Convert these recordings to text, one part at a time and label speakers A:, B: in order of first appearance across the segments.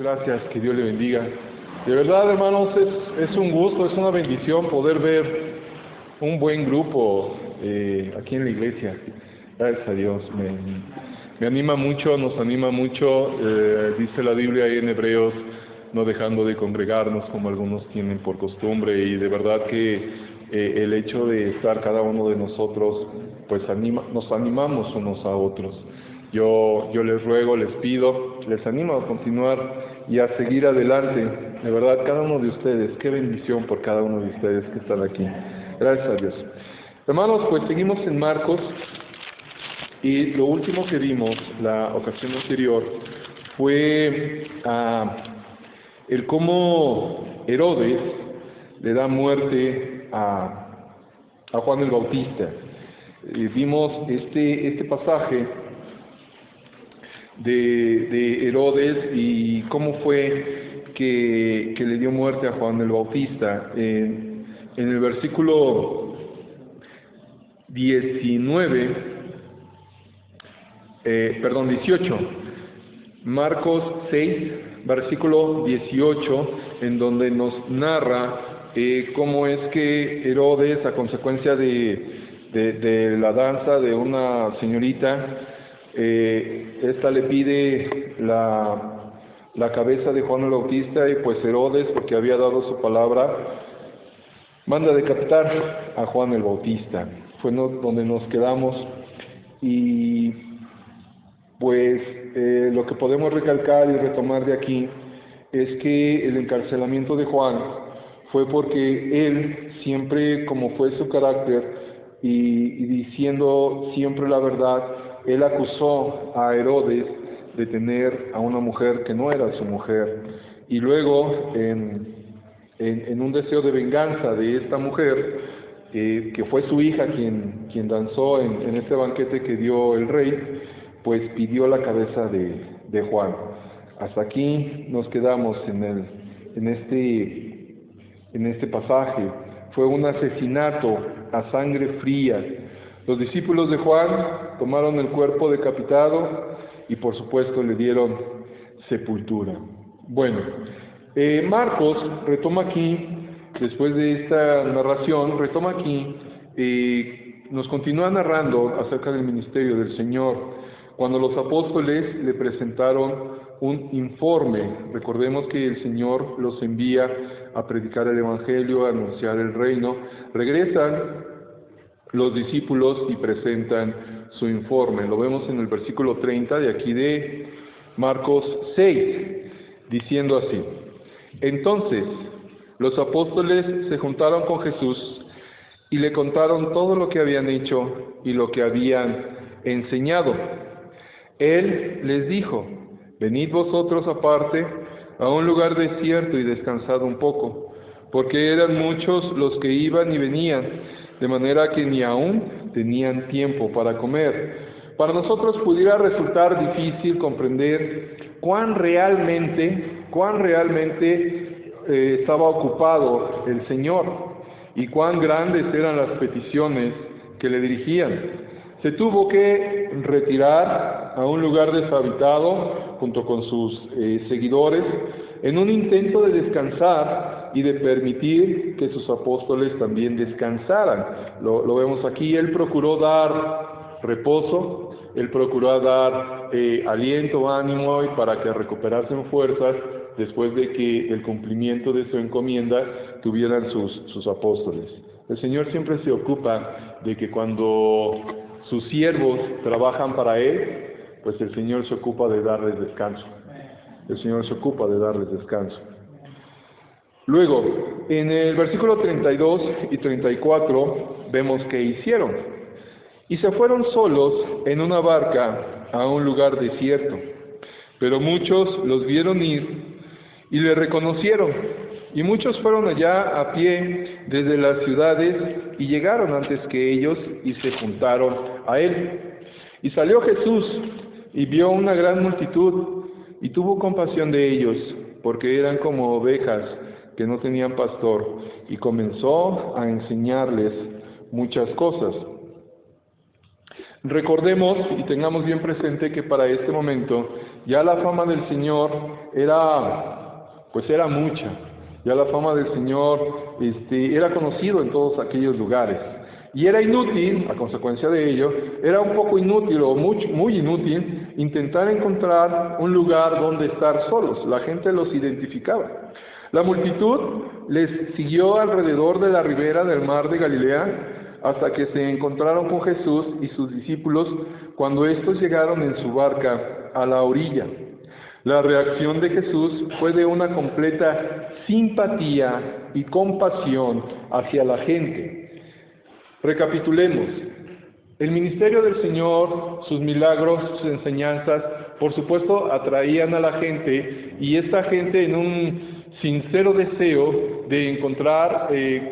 A: gracias, que Dios le bendiga. De verdad, hermanos, es un gusto, es una bendición poder ver un buen grupo aquí en la iglesia. Gracias a Dios, me anima mucho, nos anima mucho. Dice la Biblia ahí en Hebreos, no dejando de congregarnos como algunos tienen por costumbre, y de verdad que el hecho de estar cada uno de nosotros, pues nos animamos unos a otros. Yo les ruego, les pido, les animo a continuar y a seguir adelante. De verdad, cada uno de ustedes, qué bendición por cada uno de ustedes que están aquí. Gracias a Dios. Hermanos, pues seguimos en Marcos, y lo último que vimos la ocasión anterior fue el cómo Herodes le da muerte a Juan el Bautista. Vimos este pasaje de Herodes y cómo fue que le dio muerte a Juan el Bautista. En el versículo 18, Marcos 6, versículo 18, en donde nos narra cómo es que Herodes, a consecuencia de la danza de una señorita, esta le pide la cabeza de Juan el Bautista, y pues Herodes, porque había dado su palabra, manda decapitar a Juan el Bautista. Fue donde nos quedamos, y pues lo que podemos recalcar y retomar de aquí es que el encarcelamiento de Juan fue porque él, siempre como fue su carácter y diciendo siempre la verdad, él acusó a Herodes de tener a una mujer que no era su mujer, y luego en un deseo de venganza de esta mujer, que fue su hija quien danzó en este banquete que dio el rey, pues pidió la cabeza de Juan. Hasta aquí nos quedamos en este pasaje. Fue un asesinato a sangre fría. Los discípulos de Juan tomaron el cuerpo decapitado y por supuesto le dieron sepultura. Bueno, Marcos retoma aquí, después de esta narración, nos continúa narrando acerca del ministerio del Señor. Cuando los apóstoles le presentaron un informe, recordemos que el Señor los envía a predicar el Evangelio, a anunciar el reino, regresan los discípulos y presentan su informe. Lo vemos en el versículo 30 de aquí de Marcos 6, diciendo así: Entonces los apóstoles se juntaron con Jesús y le contaron todo lo que habían hecho y lo que habían enseñado. Él les dijo: Venid vosotros aparte a un lugar desierto y descansad un poco, porque eran muchos los que iban y venían, de manera que ni aún tenían tiempo para comer. Para nosotros pudiera resultar difícil comprender cuán realmente estaba ocupado el Señor y cuán grandes eran las peticiones que le dirigían. Se tuvo que retirar a un lugar deshabitado junto con sus seguidores en un intento de descansar y de permitir que sus apóstoles también descansaran. Lo vemos aquí. Él procuró dar reposo, él procuró dar aliento, ánimo, y para que recuperasen fuerzas después de que el cumplimiento de su encomienda tuvieran sus apóstoles. El Señor siempre se ocupa de que cuando sus siervos trabajan para Él, pues el Señor se ocupa de darles descanso. El Señor se ocupa de darles descanso. Luego, en el versículo 32 y 34, vemos que hicieron. Y se fueron solos en una barca a un lugar desierto. Pero muchos los vieron ir y le reconocieron. Y muchos fueron allá a pie desde las ciudades y llegaron antes que ellos y se juntaron a él. Y salió Jesús y vio una gran multitud y tuvo compasión de ellos, porque eran como ovejas que no tenían pastor, y comenzó a enseñarles muchas cosas. Recordemos y tengamos bien presente que para este momento ya la fama del Señor era mucha. Ya la fama del Señor era conocido en todos aquellos lugares. Y era inútil, a consecuencia de ello, era un poco inútil o muy inútil intentar encontrar un lugar donde estar solos. La gente los identificaba. La multitud les siguió alrededor de la ribera del mar de Galilea hasta que se encontraron con Jesús y sus discípulos cuando estos llegaron en su barca a la orilla. La reacción de Jesús fue de una completa simpatía y compasión hacia la gente. Recapitulemos. El ministerio del Señor, sus milagros, sus enseñanzas, por supuesto, atraían a la gente, y esta gente, en un sincero deseo de encontrarse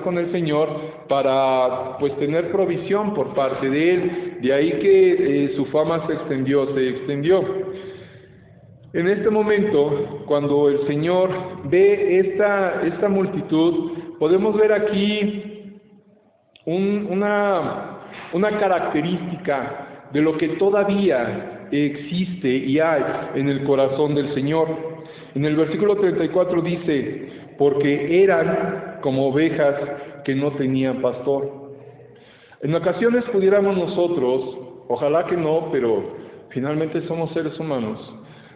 A: con el Señor para tener provisión por parte de Él. De ahí que su fama se extendió. En este momento, cuando el Señor ve esta multitud, podemos ver aquí una característica de lo que todavía existe y hay en el corazón del Señor. En el versículo 34 dice, porque eran como ovejas que no tenían pastor. En ocasiones pudiéramos nosotros, ojalá que no, pero finalmente somos seres humanos,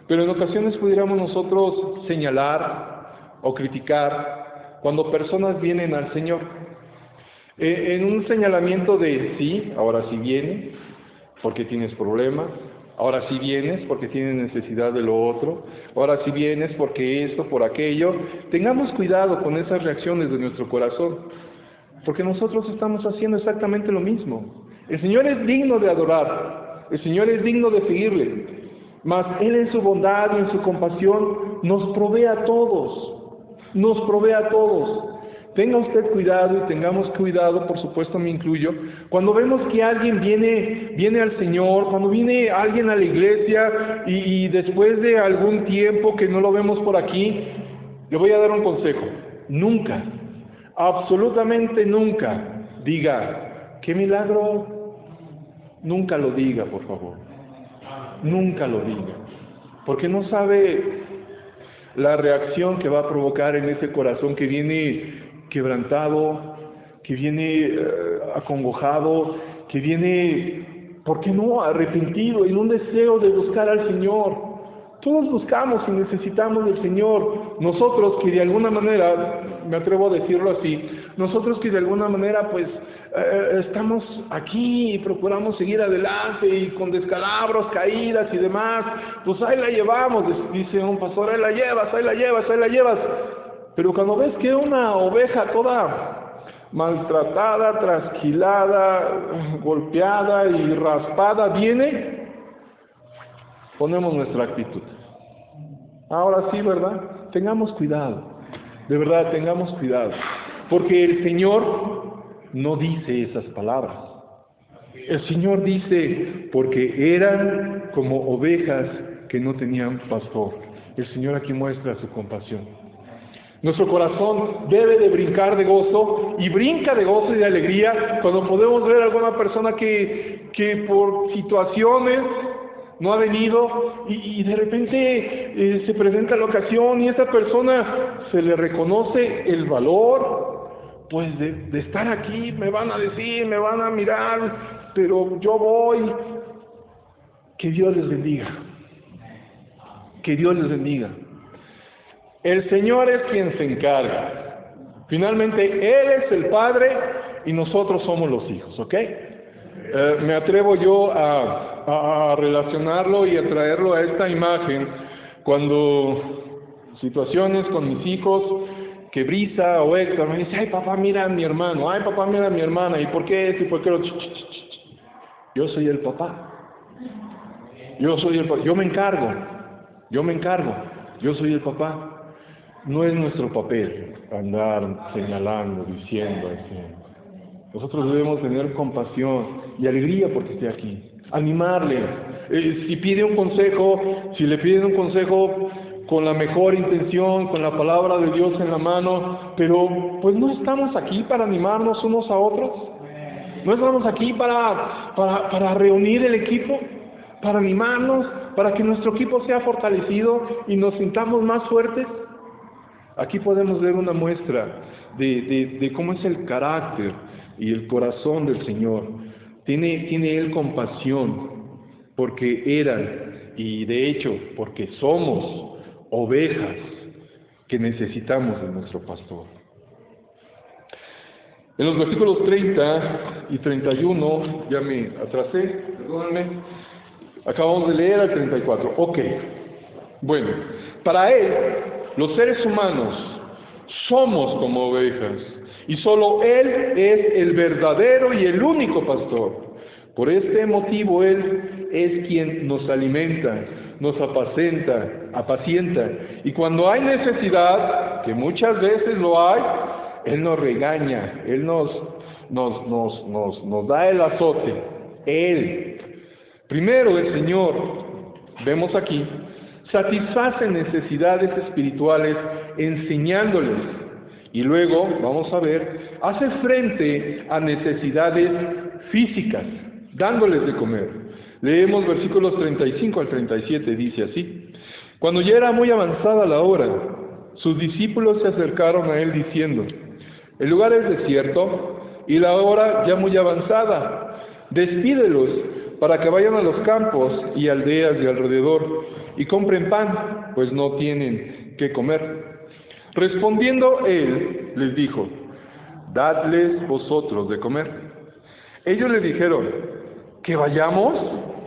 A: pero en ocasiones pudiéramos nosotros señalar o criticar cuando personas vienen al Señor. En un señalamiento de, sí, ahora sí vienes porque tienes problemas, ahora sí vienes porque tienes necesidad de lo otro, ahora sí vienes porque esto, por aquello. Tengamos cuidado con esas reacciones de nuestro corazón, porque nosotros estamos haciendo exactamente lo mismo. El Señor es digno de adorar, el Señor es digno de seguirle, mas Él en su bondad y en su compasión nos provee a todos, Tenga usted cuidado y tengamos cuidado, por supuesto me incluyo, cuando vemos que alguien viene al Señor, cuando viene alguien a la iglesia y después de algún tiempo que no lo vemos por aquí, le voy a dar un consejo. Nunca, absolutamente nunca, diga, ¡qué milagro! Nunca lo diga, por favor. Nunca lo diga. Porque no sabe la reacción que va a provocar en ese corazón que viene quebrantado, que viene acongojado, que viene, ¿por qué no?, arrepentido, en un deseo de buscar al Señor. Todos buscamos y necesitamos del Señor. Nosotros que de alguna manera, me atrevo a decirlo así, nosotros que de alguna manera estamos aquí y procuramos seguir adelante y con descalabros, caídas y demás, pues ahí la llevamos, dice un pastor, ahí la llevas. Pero cuando ves que una oveja toda maltratada, trasquilada, golpeada y raspada viene, ponemos nuestra actitud. Ahora sí, ¿verdad? Tengamos cuidado, de verdad, tengamos cuidado, porque el Señor no dice esas palabras. El Señor dice, porque eran como ovejas que no tenían pastor. El Señor aquí muestra su compasión. Nuestro corazón debe de brincar de gozo, y brinca de gozo y de alegría cuando podemos ver a alguna persona que por situaciones no ha venido y de repente se presenta la ocasión y a esa persona se le reconoce el valor, pues de estar aquí. Me van a decir, me van a mirar, pero yo voy. Que Dios les bendiga. Que Dios les bendiga. El Señor es quien se encarga. Finalmente, Él es el Padre y nosotros somos los hijos, ¿ok? Me atrevo yo a relacionarlo y a traerlo a esta imagen cuando situaciones con mis hijos, que Brisa o Héctor me dice, ay papá, mira a mi hermano, ay papá, mira a mi hermana, ¿y por qué esto y por qué lo? Yo soy el papá. Yo me encargo, yo soy el papá. No es nuestro papel andar señalando, diciendo, haciendo. Nosotros debemos tener compasión y alegría porque esté aquí, animarle. Si le piden un consejo con la mejor intención, con la palabra de Dios en la mano, pero pues no estamos aquí para animarnos unos a otros, no estamos aquí para reunir el equipo. para animarnos, para que nuestro equipo sea fortalecido y nos sintamos más fuertes. Aquí podemos ver una muestra de cómo es el carácter y el corazón del Señor. Tiene Él compasión, porque eran, y de hecho, porque somos ovejas que necesitamos de nuestro pastor. En los versículos 30 y 31, ya me atrasé, perdónenme, acabamos de leer al 34. Ok, bueno, para Él, los seres humanos somos como ovejas, y solo Él es el verdadero y el único pastor. Por este motivo Él es quien nos alimenta, nos apacienta, y cuando hay necesidad, que muchas veces lo hay, Él nos regaña, Él nos da el azote. Él, primero el Señor, vemos aquí, satisface necesidades espirituales enseñándoles, y luego, vamos a ver, hace frente a necesidades físicas, dándoles de comer. Leemos versículos 35 al 37, dice así: Cuando ya era muy avanzada la hora, sus discípulos se acercaron a Él diciendo: El lugar es desierto y la hora ya muy avanzada. Despídelos para que vayan a los campos y aldeas de alrededor y compren pan, pues no tienen qué comer. Respondiendo Él, les dijo: Dadles vosotros de comer. Ellos le dijeron: ¿Que vayamos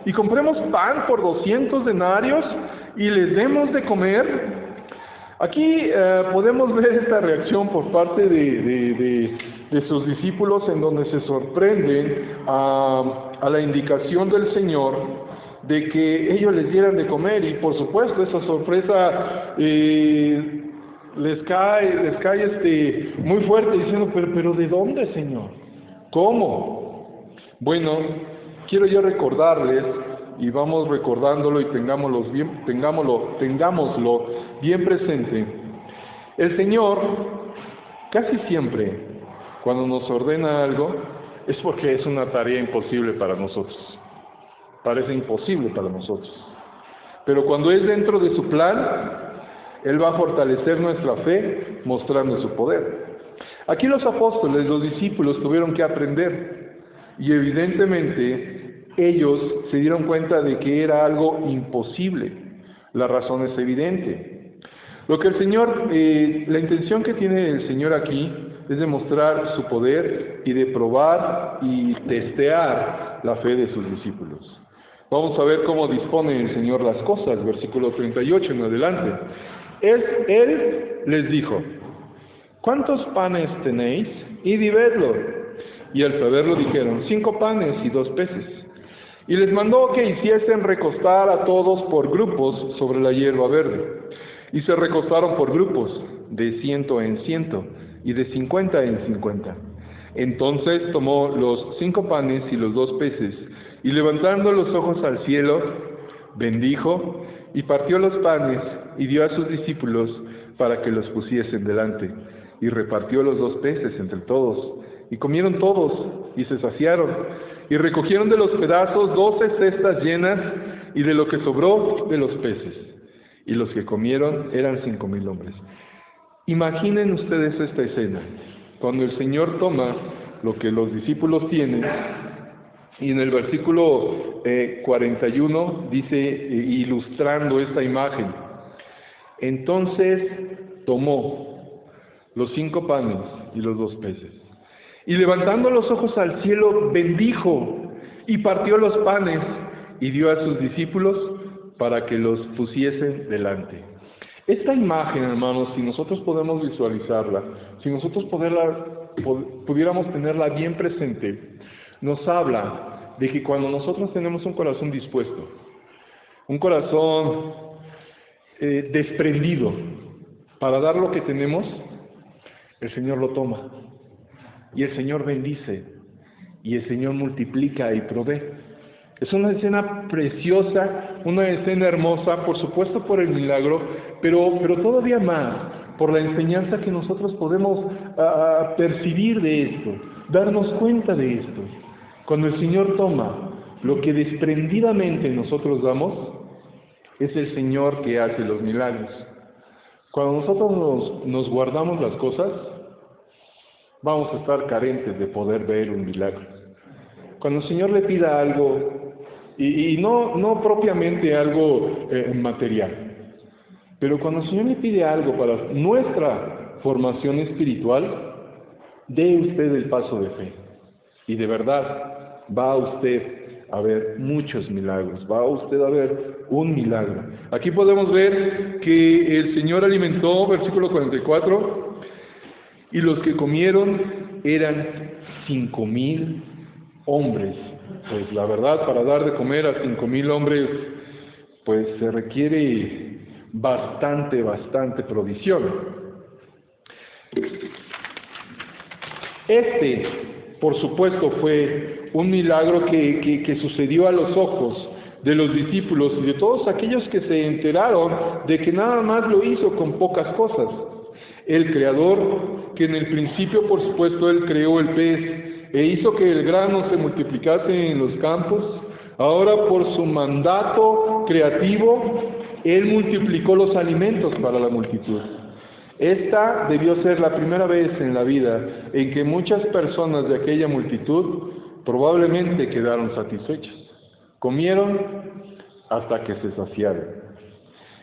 A: y compremos pan por 200 denarios y les demos de comer? Aquí podemos ver esta reacción por parte de sus discípulos, en donde se sorprenden a la indicación del Señor de que ellos les dieran de comer, y por supuesto esa sorpresa les cae muy fuerte, diciendo: pero ¿de dónde, Señor? ¿Cómo? Bueno, quiero yo recordarles, y vamos recordándolo y tengámoslo bien presente. El Señor, casi siempre, cuando nos ordena algo, es porque es una tarea imposible para nosotros. Parece imposible para nosotros. Pero cuando es dentro de su plan, Él va a fortalecer nuestra fe, mostrando su poder. Aquí los apóstoles, los discípulos, tuvieron que aprender, y evidentemente ellos se dieron cuenta de que era algo imposible. La razón es evidente. Lo que el Señor, la intención que tiene el Señor aquí es demostrar su poder y de probar y testear la fe de sus discípulos. Vamos a ver cómo dispone el Señor las cosas, versículo 38 en adelante. Él les dijo: ¿Cuántos panes tenéis? Id y vedlo. Y al saberlo dijeron: 5 panes y 2 peces. Y les mandó que hiciesen recostar a todos por grupos sobre la hierba verde. Y se recostaron por grupos, de 100 en 100, y de 50 en 50. Entonces tomó los 5 panes y los 2 peces, y levantando los ojos al cielo, bendijo, y partió los panes, y dio a sus discípulos para que los pusiesen delante. Y repartió los 2 peces entre todos, y comieron todos, y se saciaron, y recogieron de los pedazos 12 cestas llenas, y de lo que sobró de los peces. Y los que comieron eran 5,000 hombres. Imaginen ustedes esta escena, cuando el Señor toma lo que los discípulos tienen, y en el versículo 41 dice, ilustrando esta imagen: entonces tomó los 5 panes y los 2 peces, y levantando los ojos al cielo, bendijo, y partió los panes, y dio a sus discípulos para que los pusiesen delante. Esta imagen, hermanos, si nosotros podemos visualizarla, si nosotros pudiéramos tenerla bien presente, nos habla de que cuando nosotros tenemos un corazón dispuesto, un corazón desprendido para dar lo que tenemos, el Señor lo toma, y el Señor bendice, y el Señor multiplica y provee. Es una escena preciosa, una escena hermosa, por supuesto por el milagro, pero todavía más por la enseñanza que nosotros podemos percibir de esto, darnos cuenta de esto. Cuando el Señor toma Lo que desprendidamente nosotros damos es el Señor que hace los milagros. Cuando nosotros nos guardamos las cosas, vamos a estar carentes de poder ver un milagro. Cuando el Señor le pida algo, y no propiamente algo material, pero cuando el Señor le pide algo para nuestra formación espiritual, dé usted el paso de fe. Y de verdad, va usted a ver muchos milagros, va usted a ver un milagro. Aquí podemos ver que el Señor alimentó, versículo 44, y los que comieron eran 5,000 hombres. Pues la verdad, para dar de comer a 5,000 hombres, pues se requiere bastante provisión. Por supuesto, fue un milagro que sucedió a los ojos de los discípulos y de todos aquellos que se enteraron de que nada más lo hizo con pocas cosas. El Creador, que en el principio, por supuesto, Él creó el pez e hizo que el grano se multiplicase en los campos, ahora por su mandato creativo, Él multiplicó los alimentos para la multitud. Esta debió ser la primera vez en la vida en que muchas personas de aquella multitud probablemente quedaron satisfechas. Comieron hasta que se saciaron.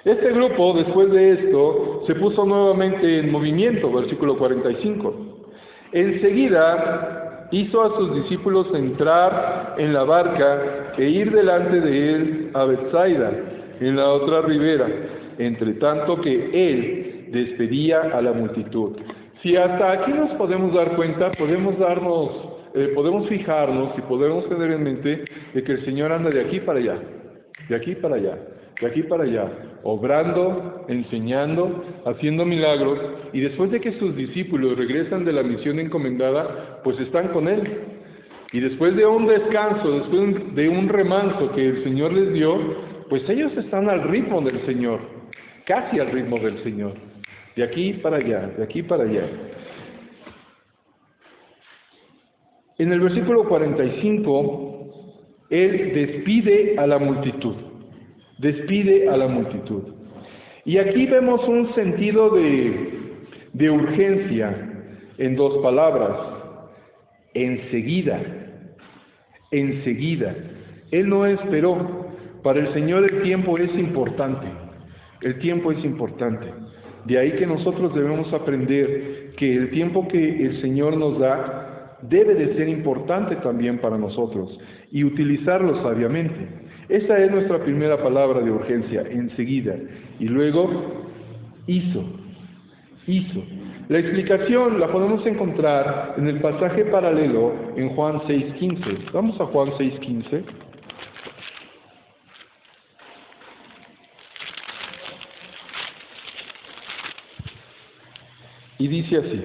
A: Este grupo, después de esto, se puso nuevamente en movimiento, versículo 45. Enseguida hizo a sus discípulos entrar en la barca e ir delante de él a Betsaida, en la otra ribera, entre tanto que él despedía a la multitud. Si hasta aquí nos podemos dar cuenta, podemos fijarnos y podemos tener en mente de que el Señor anda de aquí para allá, de aquí para allá, de aquí para allá, obrando, enseñando, haciendo milagros, y después de que sus discípulos regresan de la misión encomendada, pues están con Él. Y después de un descanso, después de un remanso que el Señor les dio, pues ellos están al ritmo del Señor, casi al ritmo del Señor. De aquí para allá, de aquí para allá. En el versículo 45, Él despide a la multitud. Despide a la multitud. Y aquí vemos un sentido de urgencia en dos palabras. Enseguida. Enseguida. Él no esperó. Para el Señor el tiempo es importante. El tiempo es importante. De ahí que nosotros debemos aprender que el tiempo que el Señor nos da debe de ser importante también para nosotros y utilizarlo sabiamente. Esa es nuestra primera palabra de urgencia, enseguida. Y luego, hizo. La explicación la podemos encontrar en el pasaje paralelo en Juan 6:15. Vamos a Juan 6:15. Y dice así: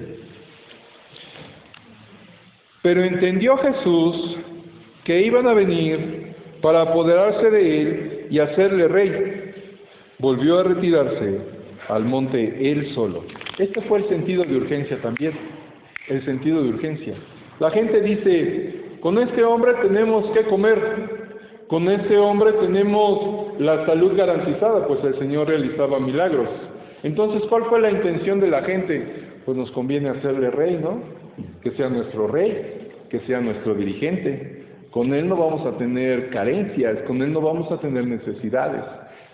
A: pero entendió Jesús que iban a venir para apoderarse de él y hacerle rey. Volvió a retirarse al monte él solo. Este fue el sentido de urgencia también, el sentido de urgencia. La gente dice, con este hombre tenemos que comer, con este hombre tenemos la salud garantizada, pues el Señor realizaba milagros. Entonces, ¿cuál fue la intención de la gente? Pues nos conviene hacerle rey, ¿no? Que sea nuestro rey, que sea nuestro dirigente. Con él no vamos a tener carencias, con él no vamos a tener necesidades.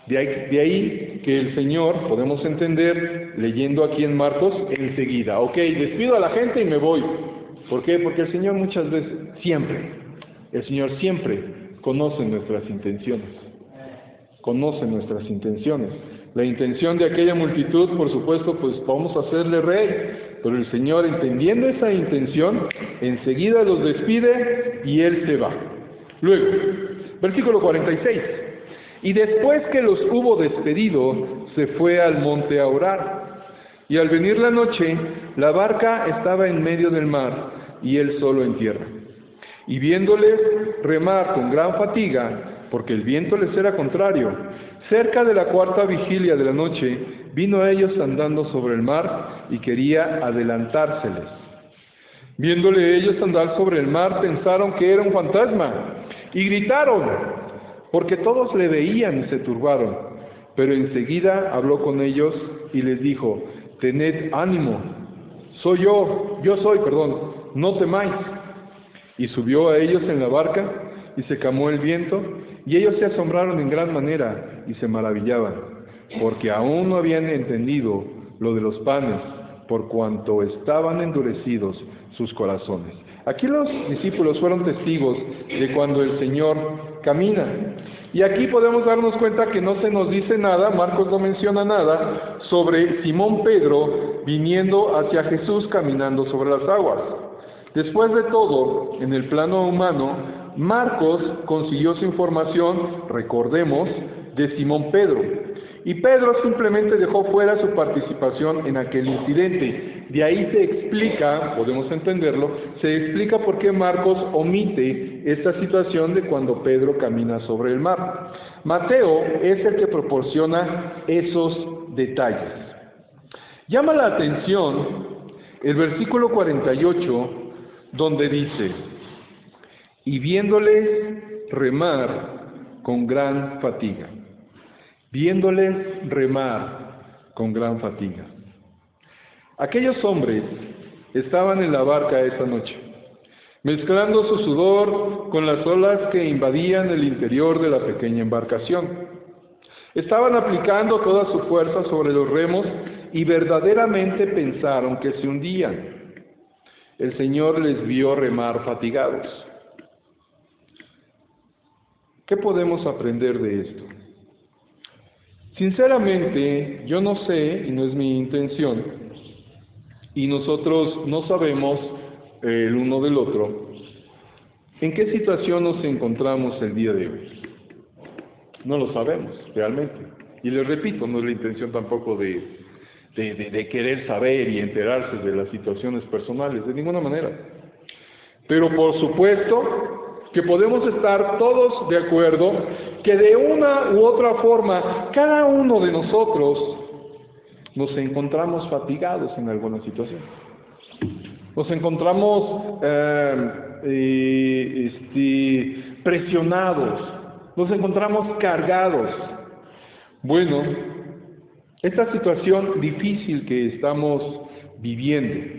A: De ahí que el Señor, podemos entender, leyendo aquí en Marcos, enseguida. Ok, despido a la gente y me voy. ¿Por qué? Porque el Señor muchas veces, el Señor siempre conoce nuestras intenciones. Conoce nuestras intenciones. La intención de aquella multitud, por supuesto, pues vamos a hacerle rey. Pero el Señor, entendiendo esa intención, enseguida los despide y Él se va. Luego, versículo 46. Y después que los hubo despedido, se fue al monte a orar. Y al venir la noche, la barca estaba en medio del mar, y él solo en tierra. Y viéndoles remar con gran fatiga, porque el viento les era contrario, cerca de la cuarta vigilia de la noche, vino a ellos andando sobre el mar, y quería adelantárseles. Viéndole ellos andar sobre el mar, pensaron que era un fantasma, y gritaron, porque todos le veían y se turbaron. Pero enseguida habló con ellos y les dijo, tened ánimo, no temáis. Y subió a ellos en la barca, y se calmó el viento, y ellos se asombraron en gran manera, y se maravillaban, porque aún no habían entendido lo de los panes, por cuanto estaban endurecidos sus corazones. Aquí los discípulos fueron testigos de cuando el Señor camina. Y aquí podemos darnos cuenta que no se nos dice nada, Marcos no menciona nada, sobre Simón Pedro viniendo hacia Jesús caminando sobre las aguas. Después de todo, en el plano humano, Marcos consiguió su información, recordemos, de Simón Pedro. Y Pedro simplemente dejó fuera su participación en aquel incidente. De ahí se explica, podemos entenderlo, se explica por qué Marcos omite esta situación de cuando Pedro camina sobre el mar. Mateo es el que proporciona esos detalles. Llama la atención el versículo 48, donde dice, y viéndoles remar con gran fatiga. Viéndoles remar con gran fatiga. Aquellos hombres estaban en la barca esa noche, mezclando su sudor con las olas que invadían el interior de la pequeña embarcación. Estaban aplicando toda su fuerza sobre los remos y verdaderamente pensaron que se hundían. El Señor les vio remar fatigados. ¿Qué podemos aprender de esto? Sinceramente, yo no sé, y no es mi intención, y nosotros no sabemos el uno del otro, en qué situación nos encontramos el día de hoy. No lo sabemos, realmente. Y les repito, no es la intención tampoco de querer saber y enterarse de las situaciones personales, de ninguna manera. Pero por supuesto que podemos estar todos de acuerdo que de una u otra forma, cada uno de nosotros nos encontramos fatigados en alguna situación. Nos encontramos presionados, nos encontramos cargados. Bueno, esta situación difícil que estamos viviendo,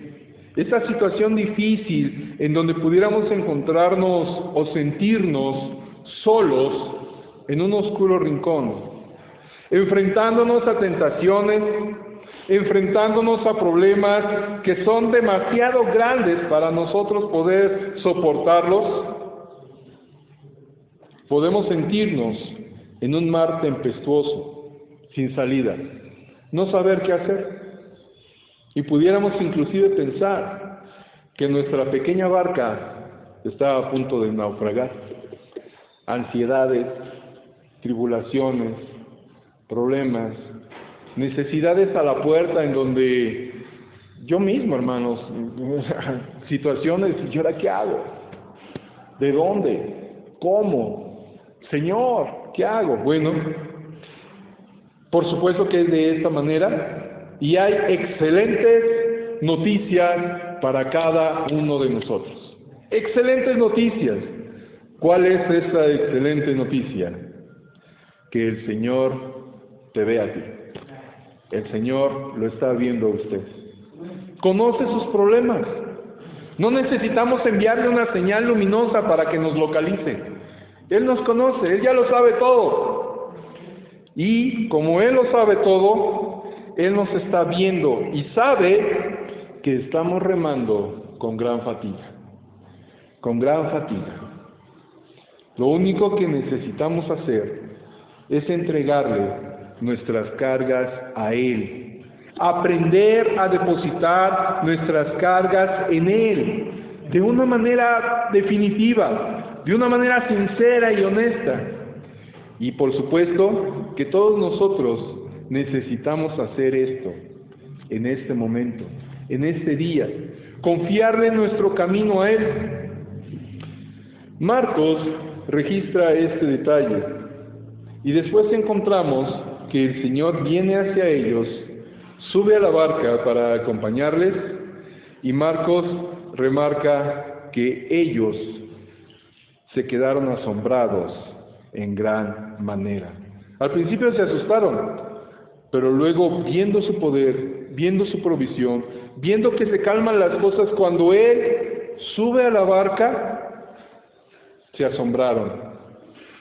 A: esta situación difícil en donde pudiéramos encontrarnos o sentirnos solos en un oscuro rincón, enfrentándonos a tentaciones, enfrentándonos a problemas que son demasiado grandes para nosotros poder soportarlos, podemos sentirnos en un mar tempestuoso, sin salida, no saber qué hacer. Y pudiéramos inclusive pensar que nuestra pequeña barca está a punto de naufragar. Ansiedades, tribulaciones, problemas, necesidades a la puerta en donde yo mismo, hermanos, situaciones, ¿y ahora qué hago? ¿De dónde? ¿Cómo? Señor, ¿qué hago? Bueno, por supuesto que es de esta manera. Y hay excelentes noticias para cada uno de nosotros. Excelentes noticias. ¿Cuál es esa excelente noticia? Que el Señor te ve a ti. El Señor lo está viendo a usted. Conoce sus problemas. No necesitamos enviarle una señal luminosa para que nos localice. Él nos conoce, Él ya lo sabe todo. Y como Él lo sabe todo, Él nos está viendo y sabe que estamos remando con gran fatiga. Con gran fatiga. Lo único que necesitamos hacer es entregarle nuestras cargas a Él. Aprender a depositar nuestras cargas en Él. De una manera definitiva, de una manera sincera y honesta. Y por supuesto que todos nosotros necesitamos hacer esto en este momento, en este día, confiarle nuestro camino a Él. Marcos registra este detalle y después encontramos que el Señor viene hacia ellos, sube a la barca para acompañarles y Marcos remarca que ellos se quedaron asombrados en gran manera. Al principio se asustaron, pero luego, viendo su poder, viendo su provisión, viendo que se calman las cosas cuando Él sube a la barca, se asombraron.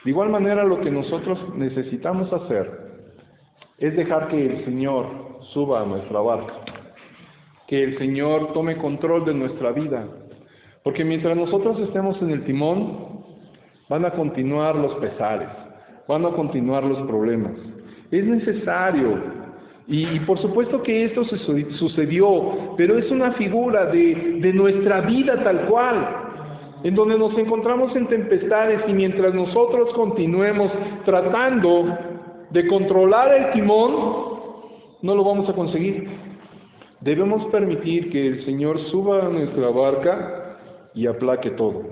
A: De igual manera, lo que nosotros necesitamos hacer es dejar que el Señor suba a nuestra barca, que el Señor tome control de nuestra vida, porque mientras nosotros estemos en el timón, van a continuar los pesares, van a continuar los problemas. Es necesario, y por supuesto que esto sucedió, pero es una figura de nuestra vida tal cual, en donde nos encontramos en tempestades, y mientras nosotros continuemos tratando de controlar el timón, no lo vamos a conseguir. Debemos permitir que el Señor suba a nuestra barca y aplaque todo.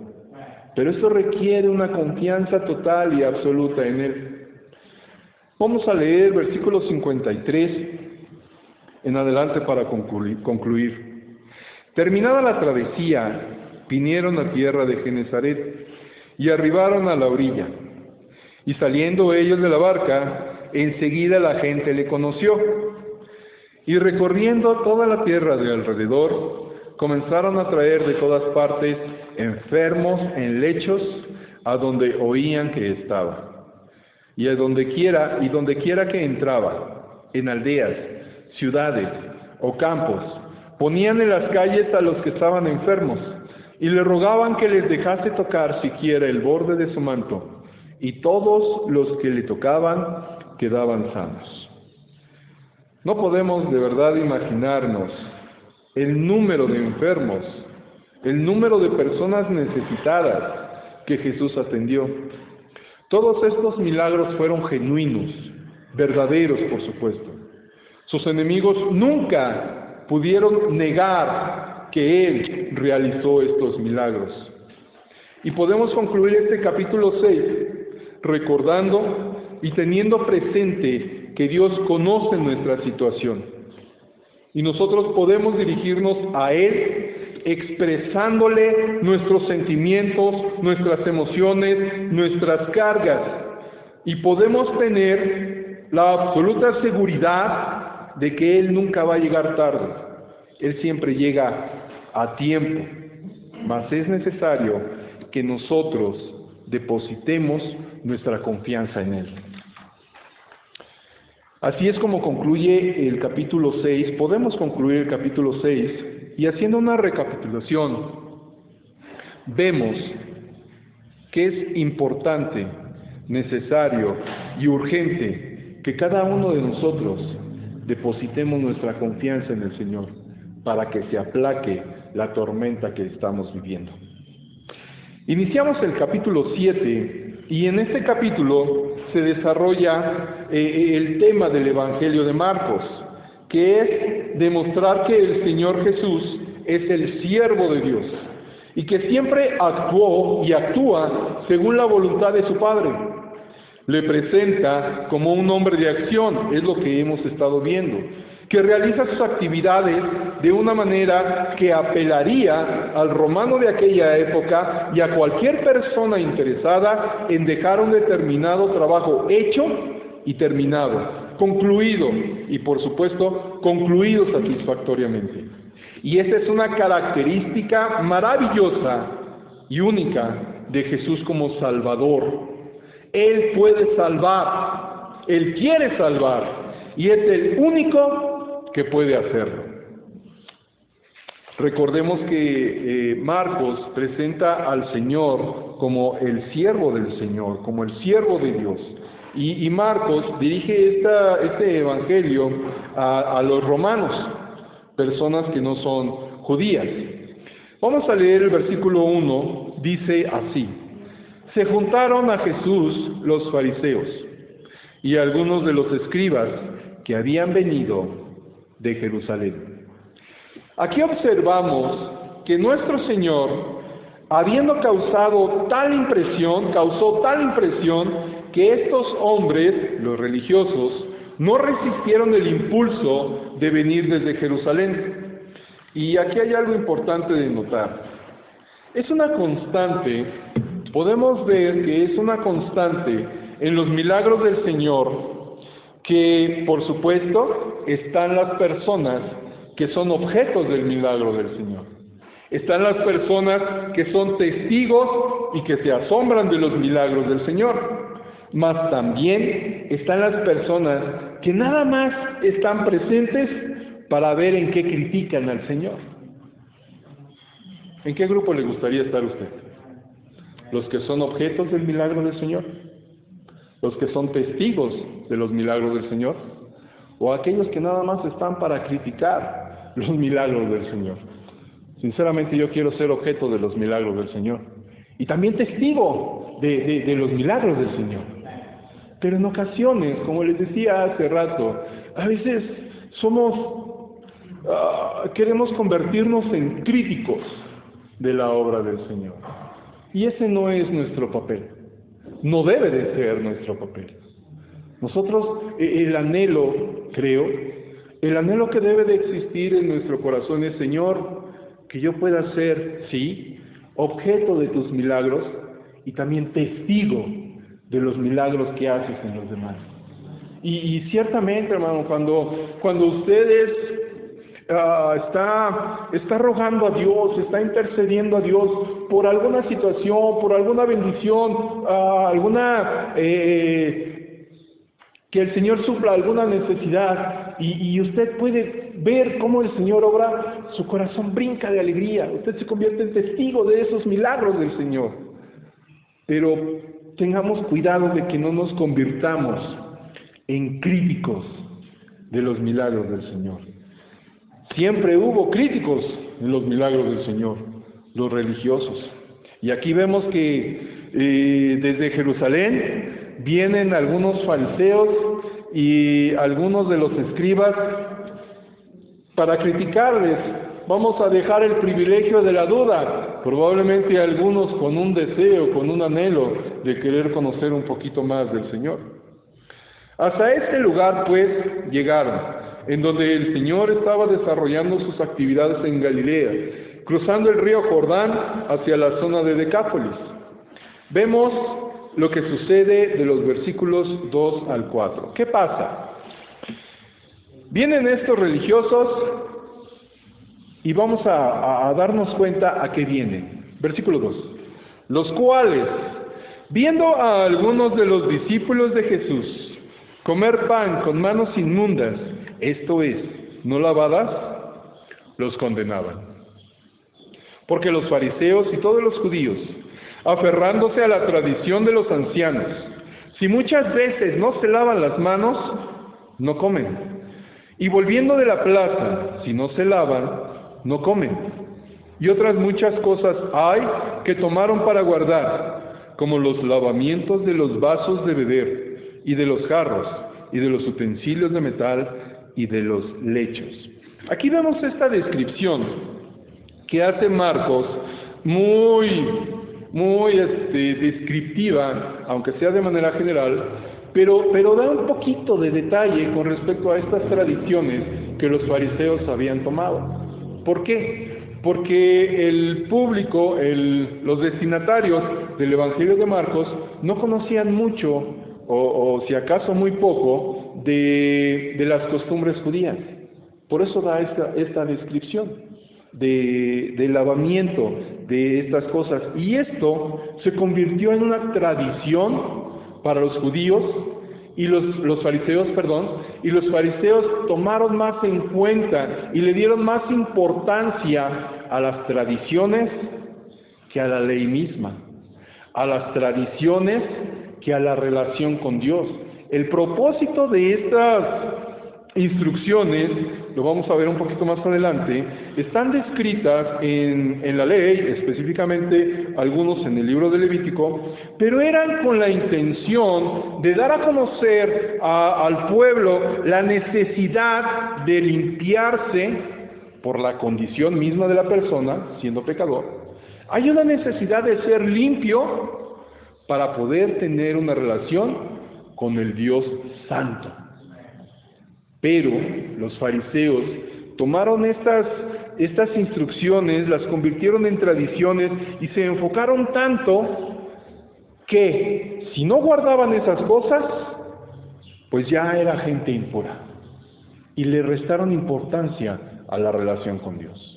A: Pero esto requiere una confianza total y absoluta en Él. Vamos a leer versículo 53 en adelante para concluir. Terminada la travesía, vinieron a tierra de Genesaret y arribaron a la orilla. Y saliendo ellos de la barca, enseguida la gente le conoció. Y recorriendo toda la tierra de alrededor, comenzaron a traer de todas partes enfermos en lechos a donde oían que estaba. Y donde quiera que entraba, en aldeas, ciudades o campos, ponían en las calles a los que estaban enfermos, y le rogaban que les dejase tocar siquiera el borde de su manto, y todos los que le tocaban quedaban sanos. No podemos de verdad imaginarnos el número de enfermos, el número de personas necesitadas que Jesús atendió. Todos estos milagros fueron genuinos, verdaderos, por supuesto. Sus enemigos nunca pudieron negar que Él realizó estos milagros. Y podemos concluir este capítulo 6 recordando y teniendo presente que Dios conoce nuestra situación. Y nosotros podemos dirigirnos a Él expresándole nuestros sentimientos, nuestras emociones, nuestras cargas. Y podemos tener la absoluta seguridad de que Él nunca va a llegar tarde. Él siempre llega a tiempo. Mas es necesario que nosotros depositemos nuestra confianza en Él. Así es como concluye el capítulo 6. Podemos concluir el capítulo 6 y haciendo una recapitulación, vemos que es importante, necesario y urgente que cada uno de nosotros depositemos nuestra confianza en el Señor para que se aplaque la tormenta que estamos viviendo. Iniciamos el capítulo 7 y en este capítulo se desarrolla el tema del Evangelio de Marcos, que es demostrar que el Señor Jesús es el siervo de Dios y que siempre actuó y actúa según la voluntad de su Padre. Le presenta como un hombre de acción, es lo que hemos estado viendo, que realiza sus actividades de una manera que apelaría al romano de aquella época y a cualquier persona interesada en dejar un determinado trabajo hecho y terminado, concluido y por supuesto concluido satisfactoriamente. Y esa es una característica maravillosa y única de Jesús como Salvador. Él puede salvar, Él quiere salvar y es el único que puede hacerlo. Recordemos que Marcos presenta al Señor como el siervo del Señor, como el siervo de Dios. Y Marcos dirige este evangelio a los romanos, personas que no son judías. Vamos a leer el versículo 1, dice así: Se juntaron a Jesús los fariseos y algunos de los escribas que habían venido de Jerusalén. Aquí observamos que nuestro Señor, habiendo causó tal impresión que estos hombres, los religiosos, no resistieron el impulso de venir desde Jerusalén. Y aquí hay algo importante de notar. Es una constante podemos ver que es una constante en los milagros del Señor, que por supuesto están las personas que son objetos del milagro del Señor. Están las personas que son testigos y que se asombran de los milagros del Señor. Mas también están las personas que nada más están presentes para ver en qué critican al Señor. ¿En qué grupo le gustaría estar usted? ¿Los que son objetos del milagro del Señor? ¿Los que son testigos de los milagros del Señor? ¿O aquellos que nada más están para criticar los milagros del Señor? Sinceramente yo quiero ser objeto de los milagros del Señor. Y también testigo de los milagros del Señor. Pero en ocasiones, como les decía hace rato, a veces queremos convertirnos en críticos de la obra del Señor. Y ese no es nuestro papel. No debe de ser nuestro papel. Nosotros, el anhelo, creo, el anhelo que debe de existir en nuestro corazón es, Señor, que yo pueda ser, sí, objeto de tus milagros y también testigo de los milagros que haces en los demás. Y ciertamente, hermano, cuando ustedes está rogando a Dios, está intercediendo a Dios por alguna situación, por alguna bendición, que el Señor supla alguna necesidad, y usted puede ver cómo el Señor obra, su corazón brinca de alegría, usted se convierte en testigo de esos milagros del Señor. Pero tengamos cuidado de que no nos convirtamos en críticos de los milagros del Señor. Siempre hubo críticos en los milagros del Señor, los religiosos. Y aquí vemos que desde Jerusalén vienen algunos fariseos y algunos de los escribas para criticarles. Vamos a dejar el privilegio de la duda. Probablemente algunos con un deseo, con un anhelo de querer conocer un poquito más del Señor. Hasta este lugar, pues, llegaron, en donde el Señor estaba desarrollando sus actividades en Galilea, cruzando el río Jordán hacia la zona de Decápolis. Vemos lo que sucede de los versículos 2 al 4. ¿Qué pasa? Vienen estos religiosos y vamos a darnos cuenta a qué vienen. Versículo 2. Los cuales, viendo a algunos de los discípulos de Jesús comer pan con manos inmundas, esto es, no lavadas, los condenaban. Porque los fariseos y todos los judíos, aferrándose a la tradición de los ancianos, si muchas veces no se lavan las manos, no comen. Y volviendo de la plaza, si no se lavan, no comen. Y otras muchas cosas hay que tomaron para guardar, como los lavamientos de los vasos de beber, y de los jarros, y de los utensilios de metal, y de los lechos. Aquí vemos esta descripción que hace Marcos muy descriptiva, aunque sea de manera general, pero da un poquito de detalle con respecto a estas tradiciones que los fariseos habían tomado. ¿Por qué? Porque el público, los destinatarios del Evangelio de Marcos no conocían mucho, o si acaso muy poco, de las costumbres judías. Por eso da esta descripción del lavamiento de estas cosas. Y esto se convirtió en una tradición para los judíos y los fariseos tomaron más en cuenta y le dieron más importancia a las tradiciones que a la ley misma, a las tradiciones que a la relación con Dios. El propósito de estas instrucciones, lo vamos a ver un poquito más adelante, están descritas en la ley, específicamente algunos en el libro de Levítico, pero eran con la intención de dar a conocer al pueblo la necesidad de limpiarse por la condición misma de la persona, siendo pecador. Hay una necesidad de ser limpio para poder tener una relación con el Dios Santo. Pero los fariseos tomaron estas instrucciones, las convirtieron en tradiciones y se enfocaron tanto que si no guardaban esas cosas, pues ya era gente impura. Y le restaron importancia a la relación con Dios.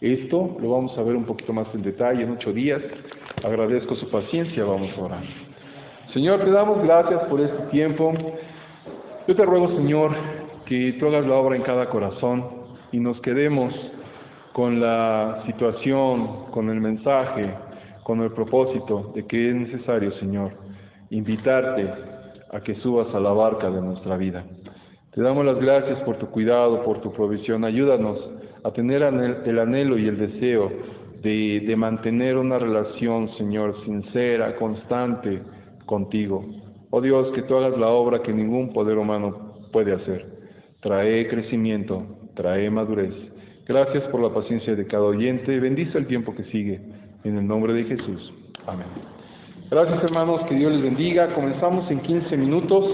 A: Esto lo vamos a ver un poquito más en detalle en 8 días. Agradezco su paciencia, vamos a orar. Señor, te damos gracias por este tiempo. Yo te ruego, Señor, que tú hagas la obra en cada corazón y nos quedemos con la situación, con el mensaje, con el propósito de que es necesario, Señor, invitarte a que subas a la barca de nuestra vida. Te damos las gracias por tu cuidado, por tu provisión. Ayúdanos a tener el anhelo y el deseo de mantener una relación, Señor, sincera, constante contigo. Oh Dios, que tú hagas la obra que ningún poder humano puede hacer. Trae crecimiento, trae madurez. Gracias por la paciencia de cada oyente. Bendice el tiempo que sigue. En el nombre de Jesús. Amén. Gracias, hermanos. Que Dios les bendiga. Comenzamos en 15 minutos.